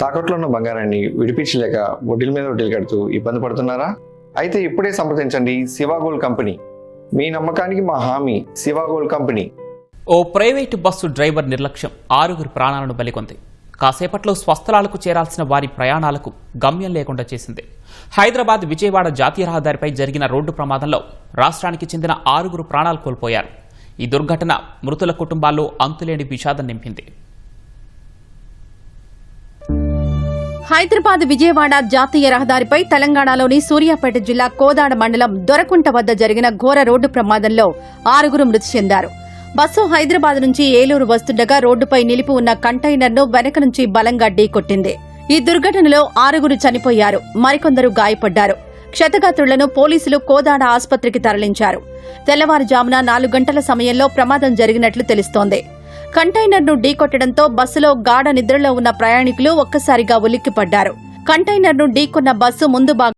తాకట్లో ఉన్న బంగారాన్ని విడిపించలేక వడ్డీల మీద వడ్డీలు కడుతూ ఇబ్బంది పడుతున్నారా? అయితే ఇప్పుడే సంప్రదించండి శివ గోల్డ్ కంపెనీ. మీ నమ్మకానికి మా హామీ శివ గోల్డ్ కంపెనీ. ఓ ప్రైవేటు బస్సు డ్రైవర్ నిర్లక్ష్యం 6 ప్రాణాలను బలికొంది. కాసేపట్లో స్వస్థలాలకు చేరాల్సిన వారి ప్రయాణాలకు గమ్యం లేకుండా చేసింది. హైదరాబాద్ విజయవాడ జాతీయ రహదారిపై జరిగిన రోడ్డు ప్రమాదంలో రాష్ట్రానికి చెందిన 6 ప్రాణాలు కోల్పోయారు. ఈ దుర్ఘటన మృతుల కుటుంబాల్లో అంతులేని విషాదం నింపింది. హైదరాబాద్ విజయవాడ జాతీయ రహదారిపై తెలంగాణలోని సూర్యాపేట జిల్లా కోదాడ మండలం దొరకుంట వద్ద జరిగిన ఘోర రోడ్డు ప్రమాదంలో 6 మృతి చెందారు. బస్సు హైదరాబాద్ నుంచి ఏలూరు వస్తుండగా రోడ్డుపై నిలిపి ఉన్న కంటైనర్ను వెనక నుంచి బలంగా ఢీకొట్టింది. ఈ దుర్ఘటనలో 6 చనిపోయారు, మరికొందరు గాయపడ్డారు. క్షతగాత్రులను పోలీసులు కోదాడ ఆసుపత్రికి తరలించారు. తెల్లవారుజామున 4 గంటల సమయంలో ప్రమాదం జరిగినట్లు తెలుస్తోంది. కంటైనర్ను ఢీకొట్టడంతో బస్సులో గాఢ నిద్రలో ఉన్న ప్రయాణికులు ఒక్కసారిగా ఉలిక్కిపడ్డారు. కంటైనర్ను ఢీకొన్న బస్సు ముందు